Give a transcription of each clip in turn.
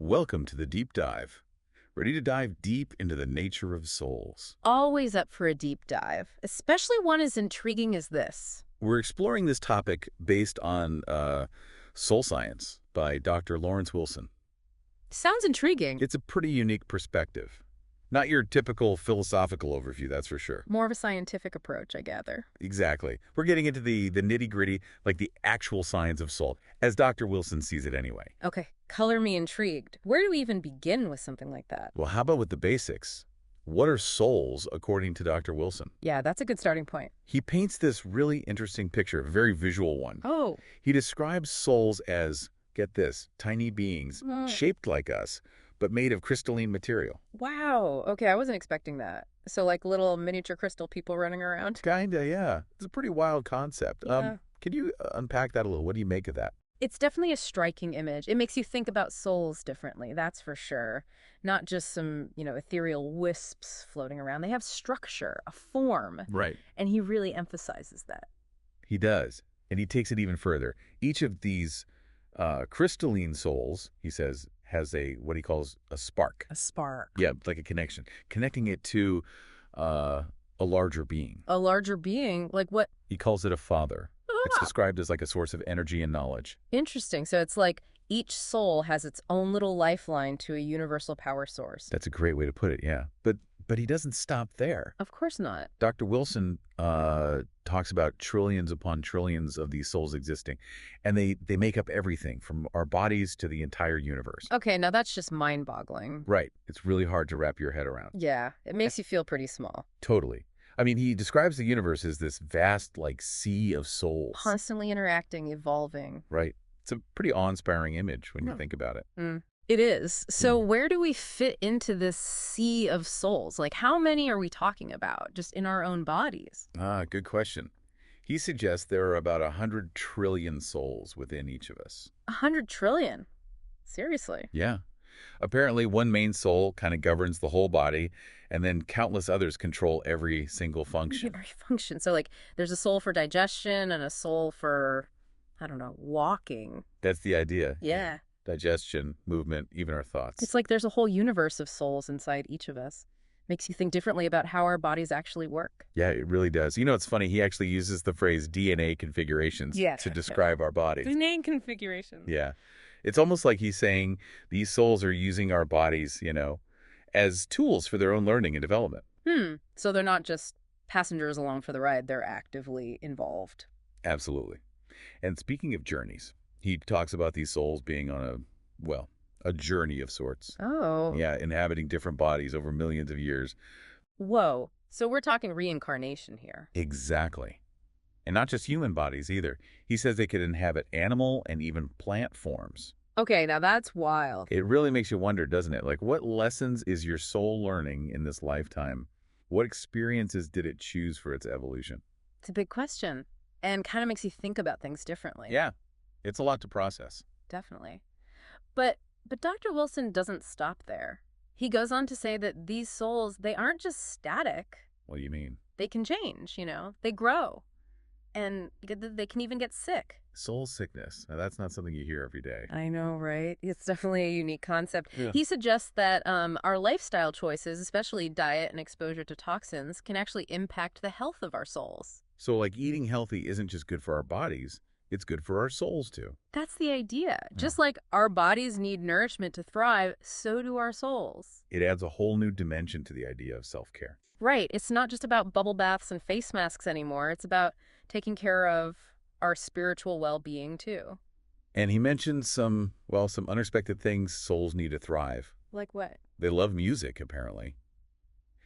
Welcome to the Deep Dive. Ready to dive deep into the nature of souls? Always up for a deep dive, especially one as intriguing as this. We're exploring this topic based on soul science by Dr. Lawrence Wilson. Sounds intriguing. It's a pretty unique perspective. Not your typical philosophical overview, that's for sure. More of a scientific approach, I gather. Exactly. We're getting into the nitty-gritty, like the actual science of soul, as Dr. Wilson sees it anyway. Okay, color me intrigued. Where do we even begin with something like that? Well, how about with the basics? What are souls, according to Dr. Wilson? Yeah, that's a good starting point. He paints this really interesting picture, a very visual one. Oh, He describes souls as, get this, tiny beings, shaped like us, but made of crystalline material. wow. Okay, I wasn't expecting that. So like little miniature crystal people running around? Kinda, yeah. It's a pretty wild concept. Yeah. Can you unpack that a little? What do you make of that? It's definitely a striking image. It makes you think about souls differently, that's for sure. Not just some, ethereal wisps floating around. They have structure, a form, Right. and he really emphasizes that. He does. And he takes it even further. Each of these crystalline souls, he says, has what he calls a spark. A spark. Yeah, like a connection. Connecting it to a larger being. A larger being? Like what? He calls it a father. It's Ah, described as like a source of energy and knowledge. interesting. So it's like each soul has its own little lifeline to a universal power source. That's a great way to put it, yeah. But he doesn't stop there. Of course not. Dr. Wilson talks about trillions upon trillions of these souls existing, and they make up everything from our bodies to the entire universe. Okay, now that's just mind-boggling. Right. It's really hard to wrap your head around. Yeah, it makes you feel pretty small. Totally. I mean, he describes the universe as this vast, like, sea of souls. Constantly interacting, evolving. Right. It's a pretty awe-inspiring image when you Yeah. think about it. It is. So where do we fit into this sea of souls? Like how many are we talking about just in our own bodies? Good question. He suggests there are about 100 trillion souls within each of us. 100 trillion. Seriously. Yeah. Apparently, one main soul kind of governs the whole body, and then countless others control every single function. Every function. So like there's a soul for digestion and a soul for, I don't know, walking. That's the idea. Yeah. Digestion, movement, even our thoughts. It's like there's a whole universe of souls inside each of us. Makes you think differently about how our bodies actually work. Yeah, it really does. You know, it's funny. He actually uses the phrase DNA configurations Yeah. to describe our bodies. Name configuration. Yeah. It's almost like he's saying these souls are using our bodies, as tools for their own learning and development. So they're not just passengers along for the ride, they're actively involved. Absolutely. And speaking of journeys, he talks about these souls being on a journey of sorts. Oh. Yeah, inhabiting different bodies over millions of years. Whoa. So we're talking reincarnation here. Exactly. And not just human bodies either. He says they could inhabit animal and even plant forms. Okay, now that's wild. It really makes you wonder, doesn't it? Like, what lessons is your soul learning in this lifetime? What experiences did it choose for its evolution? It's a big question and kind of makes you think about things differently. Yeah, it's a lot to process. Definitely. But Dr. Wilson doesn't stop there. He goes on to say that these souls, they aren't just static. What do you mean? They can change, They grow. And they can even get sick. Soul sickness. Now, that's not something you hear every day. I know, right? It's definitely a unique concept. Yeah. He suggests that our lifestyle choices, especially diet and exposure to toxins, can actually impact the health of our souls. So, like, eating healthy isn't just good for our bodies, it's good for our souls, too. That's the idea. Just like our bodies need nourishment to thrive, so do our souls. It adds a whole new dimension to the idea of self-care. Right. It's not just about bubble baths and face masks anymore. It's about taking care of our spiritual well-being, too. And he mentions some unexpected things souls need to thrive. Like what? They love music, apparently.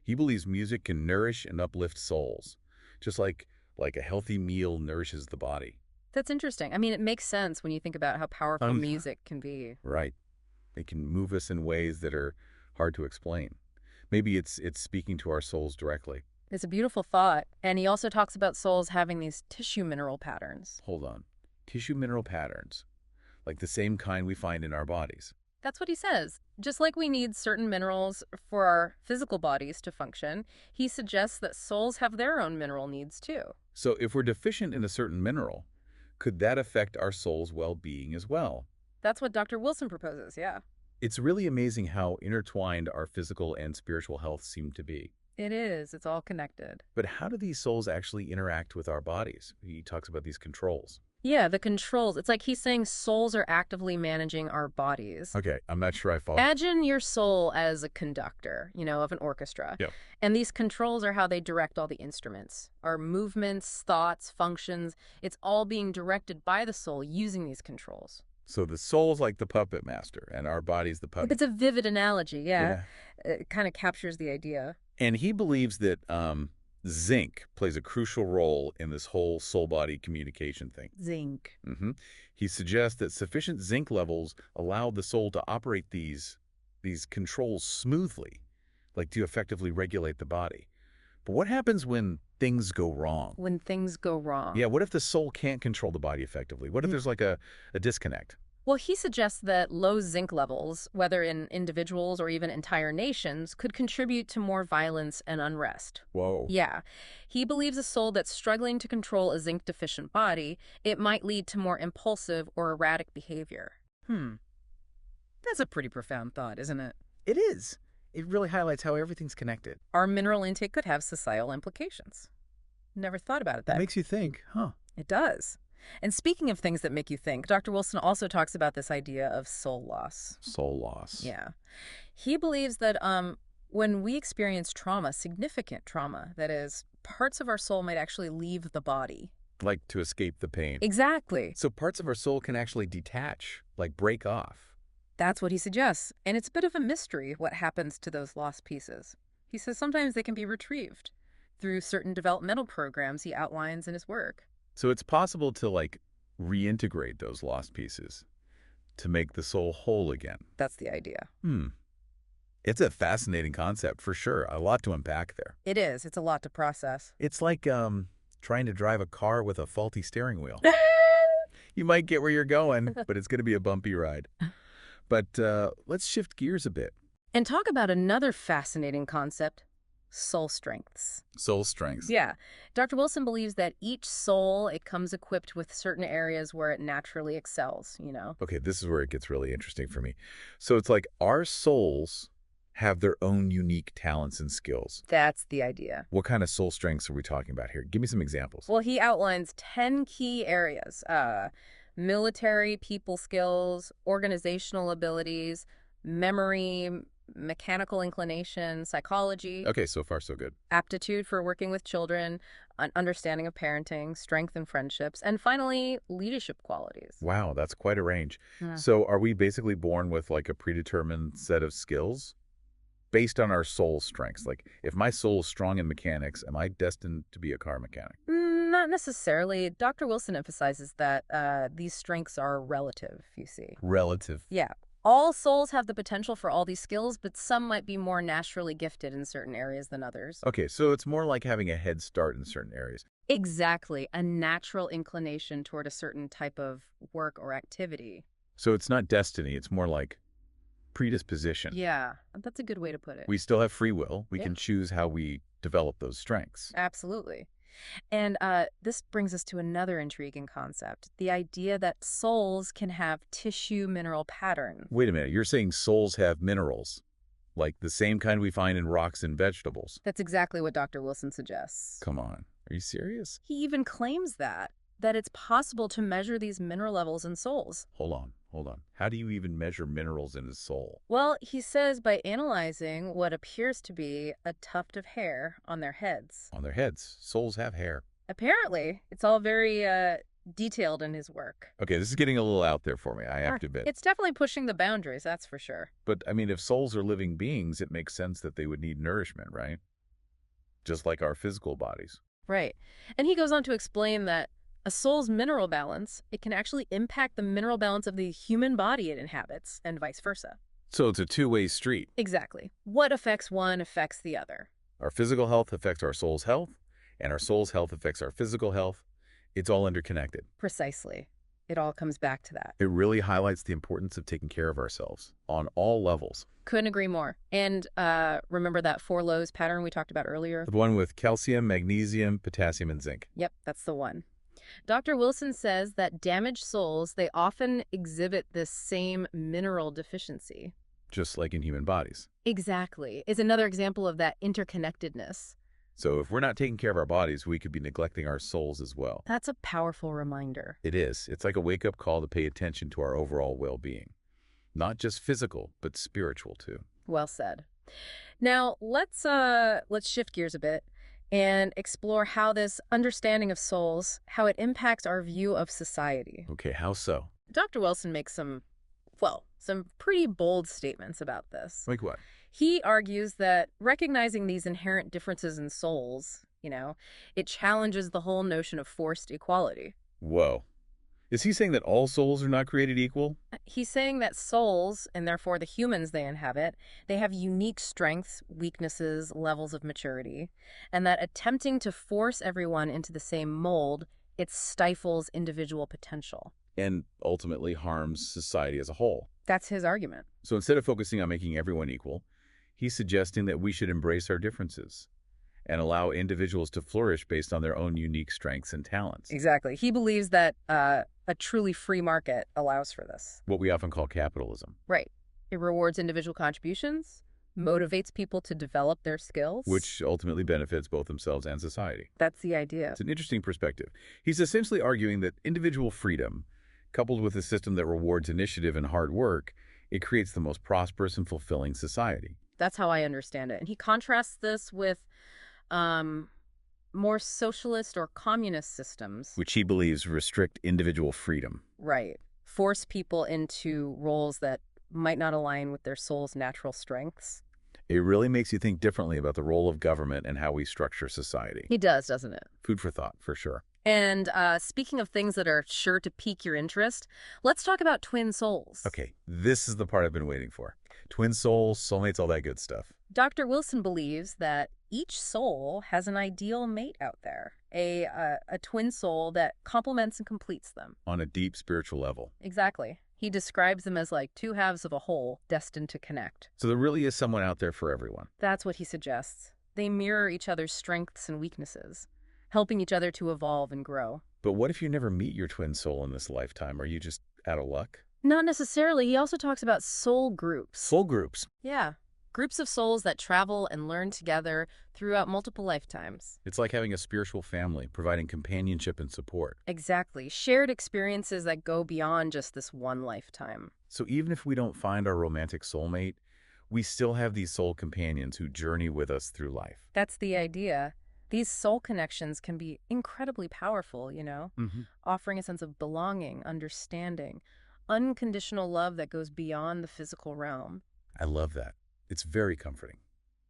He believes music can nourish and uplift souls, just like a healthy meal nourishes the body. That's interesting. I mean, it makes sense when you think about how powerful Um, music can be. Right. It can move us in ways that are hard to explain. Maybe it's speaking to our souls directly. It's a beautiful thought. And he also talks about souls having these tissue mineral patterns. Hold on. Tissue mineral patterns, like the same kind we find in our bodies. That's what he says. Just like we need certain minerals for our physical bodies to function, he suggests that souls have their own mineral needs too. So if we're deficient in a certain mineral, could that affect our soul's well-being as well? That's what Dr. Wilson proposes, yeah. It's really amazing how intertwined our physical and spiritual health seem to be. It is. It's all connected. But how do these souls actually interact with our bodies? He talks about these controls. Yeah, the controls. It's like he's saying souls are actively managing our bodies. Okay, I'm not sure I follow. Imagine your soul as a conductor, of an orchestra. Yeah. And these controls are how they direct all the instruments. Our movements, thoughts, functions, it's all being directed by the soul using these controls. So the soul's like the puppet master, and our body's the puppet. It's a vivid analogy, yeah. It kind of captures the idea. And he believes that zinc plays a crucial role in this whole soul-body communication thing. Zinc. He suggests that sufficient zinc levels allow the soul to operate these controls smoothly, like to effectively regulate the body. But what happens when things go wrong? When things go wrong. Yeah, what if the soul can't control the body effectively? What if there's like a disconnect? Well, he suggests that low zinc levels, whether in individuals or even entire nations, could contribute to more violence and unrest. Whoa. Yeah. He believes a soul that's struggling to control a zinc-deficient body, it might lead to more impulsive or erratic behavior. That's a pretty profound thought, isn't it? It is. It really highlights how everything's connected. Our mineral intake could have societal implications. Never thought about it that way. That makes you think, huh? It does. And speaking of things that make you think, Dr. Wilson also talks about this idea of soul loss. Soul loss. Yeah. He believes that when we experience trauma, significant trauma, that is, parts of our soul might actually leave the body. Like to escape the pain. Exactly. So parts of our soul can actually detach, like break off. That's what he suggests. And it's a bit of a mystery what happens to those lost pieces. He says sometimes they can be retrieved through certain developmental programs he outlines in his work. So it's possible to like reintegrate those lost pieces to make the soul whole again. That's the idea. It's a fascinating concept for sure. A lot to unpack there. It is. It's a lot to process. It's like trying to drive a car with a faulty steering wheel. You might get where you're going, but it's going to be a bumpy ride. But let's shift gears a bit. And talk about another fascinating concept, soul strengths. Soul strengths. Yeah. Dr. Wilson believes that each soul, it comes equipped with certain areas where it naturally excels, Okay, this is where it gets really interesting for me. So it's like our souls have their own unique talents and skills. That's the idea. What kind of soul strengths are we talking about here? Give me some examples. Well, he outlines 10 key areas. Military, people skills, organizational abilities, memory, mechanical inclination, psychology. Okay, so far so good. Aptitude for working with children, an understanding of parenting, strength in friendships, and finally, leadership qualities. Wow, that's quite a range. Yeah. So are we basically born with like a predetermined set of skills based on our soul strengths? Like if my soul is strong in mechanics, am I destined to be a car mechanic? Not necessarily. Dr. Wilson emphasizes that these strengths are relative, you see. Relative. Yeah. All souls have the potential for all these skills, but some might be more naturally gifted in certain areas than others. Okay, so it's more like having a head start in certain areas. Exactly. A natural inclination toward a certain type of work or activity. So it's not destiny, it's more like predisposition. Yeah, that's a good way to put it. We still have free will. We Yeah. can choose how we develop those strengths. Absolutely. And this brings us to another intriguing concept, the idea that souls can have tissue mineral patterns. Wait a minute, you're saying souls have minerals, like the same kind we find in rocks and vegetables? That's exactly what Dr. Wilson suggests. Come on, are you serious? He even claims that it's possible to measure these mineral levels in souls. Hold on. How do you even measure minerals in a soul? Well, he says by analyzing what appears to be a tuft of hair on their heads. On their heads. Souls have hair. Apparently, it's all very detailed in his work. Okay, this is getting a little out there for me, I have to admit. It's definitely pushing the boundaries, that's for sure. But, I mean, if souls are living beings, it makes sense that they would need nourishment, right? Just like our physical bodies. Right. And he goes on to explain that a soul's mineral balance, it can actually impact the mineral balance of the human body it inhabits, and vice versa. So it's a two-way street. Exactly. What affects one affects the other. Our physical health affects our soul's health, and our soul's health affects our physical health. It's all interconnected. Precisely. It all comes back to that. It really highlights the importance of taking care of ourselves on all levels. Couldn't agree more. And remember that 4 lows pattern we talked about earlier? The one with calcium, magnesium, potassium, and zinc. Yep, that's the one. Dr. Wilson says that damaged souls, they often exhibit this same mineral deficiency. just like in human bodies. Exactly. Is another example of that interconnectedness. So if we're not taking care of our bodies, we could be neglecting our souls as well. That's a powerful reminder. It is. It's like a wake-up call to pay attention to our overall well-being. Not just physical, but spiritual too. Well said. Now, let's shift gears a bit and explore how this understanding of souls, how it impacts our view of society. Okay, how so? Dr. Wilson makes some pretty bold statements about this. Like what? He argues that recognizing these inherent differences in souls, it challenges the whole notion of forced equality. Whoa. Is he saying that all souls are not created equal? He's saying that souls, and therefore the humans they inhabit, they have unique strengths, weaknesses, levels of maturity, and that attempting to force everyone into the same mold, it stifles individual potential. And ultimately harms society as a whole. That's his argument. So instead of focusing on making everyone equal, he's suggesting that we should embrace our differences and allow individuals to flourish based on their own unique strengths and talents. Exactly. He believes that a truly free market allows for this. What we often call capitalism. Right. It rewards individual contributions, motivates people to develop their skills. Which ultimately benefits both themselves and society. That's the idea. It's an interesting perspective. He's essentially arguing that individual freedom, coupled with a system that rewards initiative and hard work, it creates the most prosperous and fulfilling society. That's how I understand it. And he contrasts this with more socialist or communist systems. Which he believes restrict individual freedom. Right. Force people into roles that might not align with their soul's natural strengths. It really makes you think differently about the role of government and how we structure society. He does, doesn't it? Food for thought, for sure. And speaking of things that are sure to pique your interest, let's talk about twin souls. Okay, this is the part I've been waiting for. Twin souls, soulmates, all that good stuff. Dr. Wilson believes that each soul has an ideal mate out there, a twin soul that complements and completes them. On a deep spiritual level. Exactly. He describes them as like two halves of a whole destined to connect. So there really is someone out there for everyone. That's what he suggests. They mirror each other's strengths and weaknesses, helping each other to evolve and grow. But what if you never meet your twin soul in this lifetime? Are you just out of luck? Not necessarily. He also talks about soul groups. Soul groups? Yeah. Groups of souls that travel and learn together throughout multiple lifetimes. It's like having a spiritual family, providing companionship and support. Exactly. Shared experiences that go beyond just this one lifetime. So even if we don't find our romantic soulmate, we still have these soul companions who journey with us through life. That's the idea. These soul connections can be incredibly powerful, offering a sense of belonging, understanding, unconditional love that goes beyond the physical realm. I love that. It's very comforting.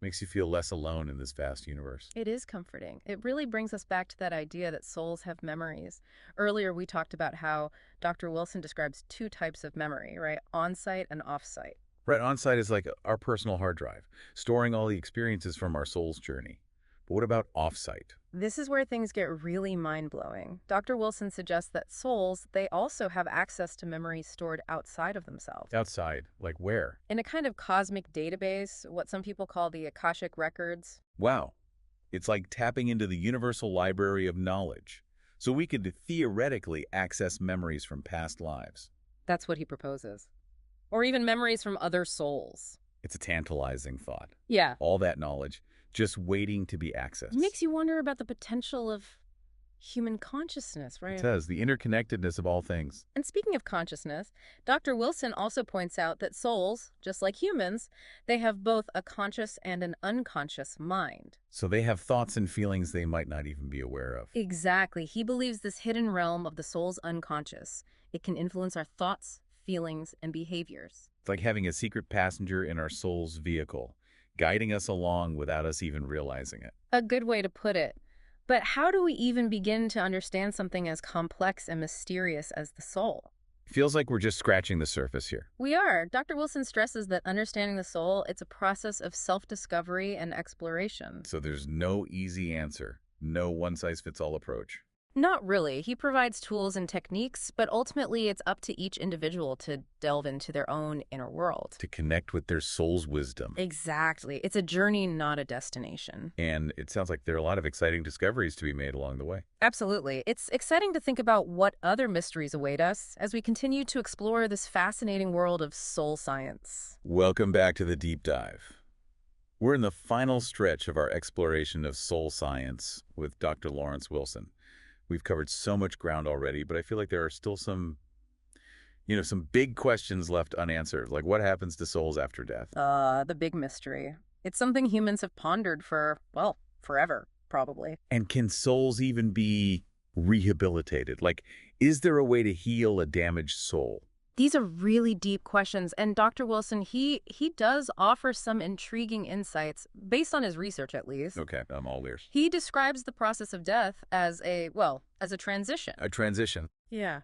Makes you feel less alone in this vast universe. It is comforting. It really brings us back to that idea that souls have memories. Earlier, we talked about how Dr. Wilson describes two types of memory, right? On-site and off-site. Right, on-site is like our personal hard drive, storing all the experiences from our soul's journey. But what about off-site? This is where things get really mind-blowing. Dr. Wilson suggests that souls, they also have access to memories stored outside of themselves. Outside? Like where? In a kind of cosmic database, what some people call the Akashic Records. Wow. It's like tapping into the universal library of knowledge. So we could theoretically access memories from past lives. That's what he proposes. Or even memories from other souls. It's a tantalizing thought. Yeah. All that knowledge, just waiting to be accessed. It makes you wonder about the potential of human consciousness, right? It says the interconnectedness of all things. And speaking of consciousness, Dr. Wilson also points out that souls, just like humans, they have both a conscious and an unconscious mind. So they have thoughts and feelings they might not even be aware of. Exactly. He believes this hidden realm of the soul's unconscious. It can influence our thoughts, feelings, and behaviors. It's like having a secret passenger in our soul's vehicle, guiding us along without us even realizing it. A good way to put it. But how do we even begin to understand something as complex and mysterious as the soul? Feels like we're just scratching the surface here. We are. Dr. Wilson stresses that understanding the soul, it's a process of self-discovery and exploration. So there's no easy answer, no one-size-fits-all approach. Not really. He provides tools and techniques, but ultimately it's up to each individual to delve into their own inner world. To connect with their soul's wisdom. Exactly. It's a journey, not a destination. And it sounds like there are a lot of exciting discoveries to be made along the way. Absolutely. It's exciting to think about what other mysteries await us as we continue to explore this fascinating world of soul science. Welcome back to the Deep Dive. We're in the final stretch of our exploration of soul science with Dr. Lawrence Wilson. We've covered so much ground already, but I feel like there are still some big questions left unanswered, like what happens to souls after death? The big mystery. It's something humans have pondered for, well, forever, probably. And can souls even be rehabilitated? Like, is there a way to heal a damaged soul? These are really deep questions, and Dr. Wilson, he does offer some intriguing insights, based on his research at least. Okay, I'm all ears. He describes the process of death as as a transition. A transition. Yeah.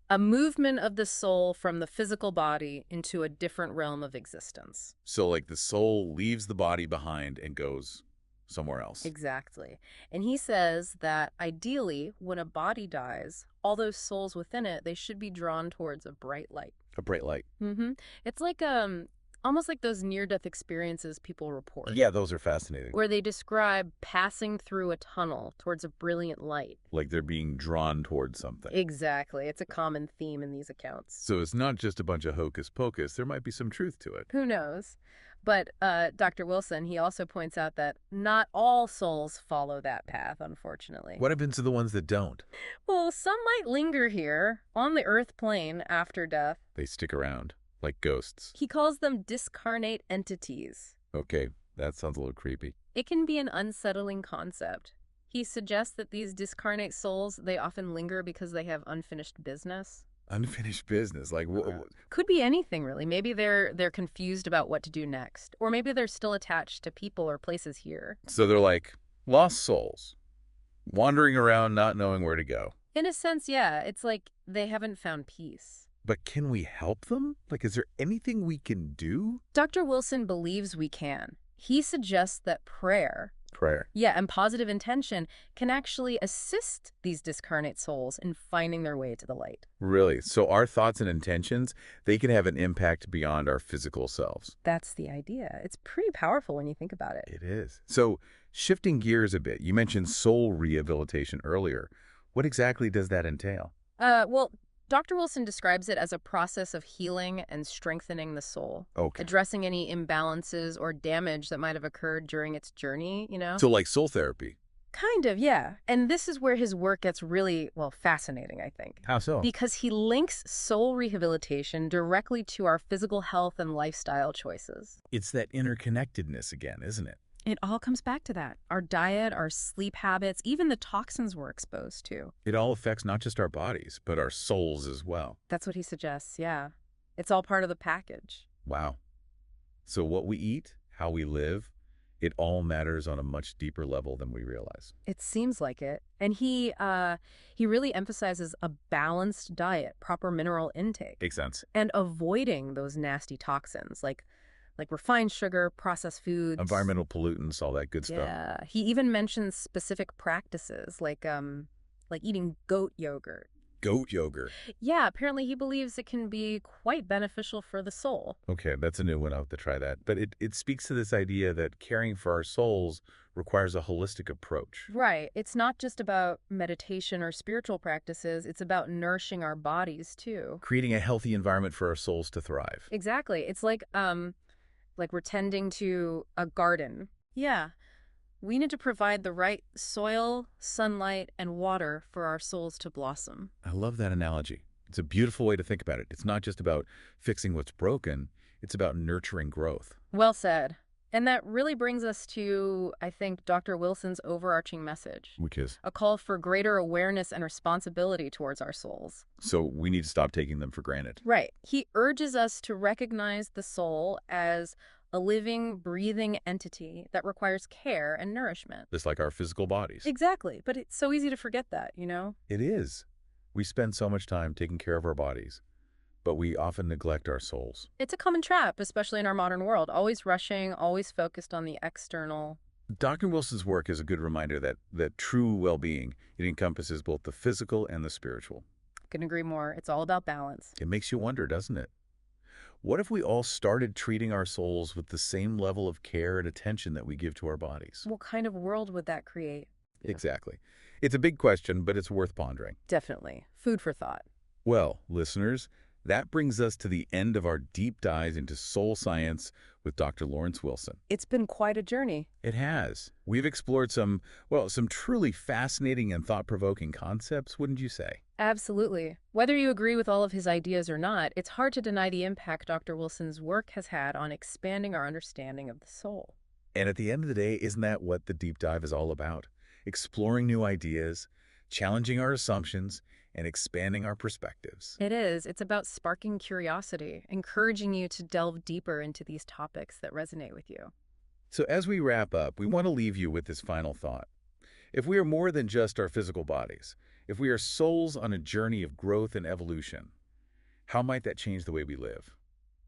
A movement of the soul from the physical body into a different realm of existence. So, like, the soul leaves the body behind and goes somewhere else. Exactly. And he says that ideally, when a body dies, all those souls within it, they should be drawn towards a bright light. A bright light. It's like almost like those near-death experiences people report. Yeah, those are fascinating. Where they describe passing through a tunnel towards a brilliant light. Like they're being drawn towards something. Exactly. It's a common theme in these accounts. So it's not just a bunch of hocus pocus. There might be some truth to it. Who knows? But Dr. Wilson, he also points out that not all souls follow that path, unfortunately. What happens to the ones that don't? Well, some might linger here on the earth plane after death. They stick around, like ghosts. He calls them discarnate entities. Okay, that sounds a little creepy. It can be an unsettling concept. He suggests that these discarnate souls, they often linger because they have unfinished business. Unfinished business, like Could be anything, really. Maybe they're confused about what to do next, or maybe they're still attached to people or places here. So they're like lost souls, wandering around not knowing where to go. In a sense, yeah, it's like they haven't found peace. But can we help them? Like, is there anything we can do? Dr. Wilson believes we can. He suggests that prayer, and positive intention can actually assist these discarnate souls in finding their way to the light. Really? So our thoughts and intentions, they can have an impact beyond our physical selves. That's the idea. It's pretty powerful when you think about it. It is. So shifting gears a bit, you mentioned soul rehabilitation earlier. What exactly does that entail? Well, Dr. Wilson describes it as a process of healing and strengthening the soul. Okay. Addressing any imbalances or damage that might have occurred during its journey, So like soul therapy? Kind of, yeah. And this is where his work gets really, fascinating, I think. How so? Because he links soul rehabilitation directly to our physical health and lifestyle choices. It's that interconnectedness again, isn't it? It all comes back to that. Our diet, our sleep habits, even the toxins we're exposed to. It all affects not just our bodies, but our souls as well. That's what he suggests, yeah. It's all part of the package. Wow. So what we eat, how we live, it all matters on a much deeper level than we realize. It seems like it. And he really emphasizes a balanced diet, proper mineral intake. Makes sense. And avoiding those nasty toxins like refined sugar, processed foods. Environmental pollutants, all that good stuff. Yeah. He even mentions specific practices like eating goat yogurt. Goat yogurt. Yeah, apparently he believes it can be quite beneficial for the soul. Okay, that's a new one. I'll have to try that. But it speaks to this idea that caring for our souls requires a holistic approach. Right. It's not just about meditation or spiritual practices. It's about nourishing our bodies, too. Creating a healthy environment for our souls to thrive. Exactly. It's like we're tending to a garden. Yeah. We need to provide the right soil, sunlight, and water for our souls to blossom. I love that analogy. It's a beautiful way to think about it. It's not just about fixing what's broken. It's about nurturing growth. Well said. And that really brings us to, I think, Dr. Wilson's overarching message. Which is? A call for greater awareness and responsibility towards our souls. So we need to stop taking them for granted. Right. He urges us to recognize the soul as a living, breathing entity that requires care and nourishment. Just like our physical bodies. Exactly. But it's so easy to forget that, It is. We spend so much time taking care of our bodies, but we often neglect our souls. It's a common trap, especially in our modern world. Always rushing, always focused on the external. Dr. Wilson's work is a good reminder that true well-being, it encompasses both the physical and the spiritual. Couldn't agree more. It's all about balance. It makes you wonder, doesn't it? What if we all started treating our souls with the same level of care and attention that we give to our bodies? What kind of world would that create? Exactly. It's a big question, but it's worth pondering. Definitely. Food for thought. Well, listeners, that brings us to the end of our deep dive into soul science with Dr. Lawrence Wilson. It's been quite a journey. It has. We've explored some truly fascinating and thought-provoking concepts, wouldn't you say? Absolutely. Whether you agree with all of his ideas or not, it's hard to deny the impact Dr. Wilson's work has had on expanding our understanding of the soul. And at the end of the day, isn't that what the deep dive is all about? Exploring new ideas, challenging our assumptions, and expanding our perspectives. It is. It's about sparking curiosity, encouraging you to delve deeper into these topics that resonate with you. So as we wrap up, we want to leave you with this final thought. If we are more than just our physical bodies, if we are souls on a journey of growth and evolution, how might that change the way we live?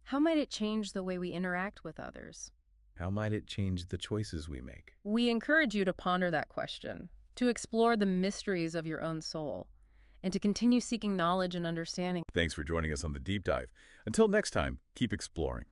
How might it change the way we interact with others? How might it change the choices we make? We encourage you to ponder that question, to explore the mysteries of your own soul, and to continue seeking knowledge and understanding. Thanks for joining us on the deep dive. Until next time, keep exploring.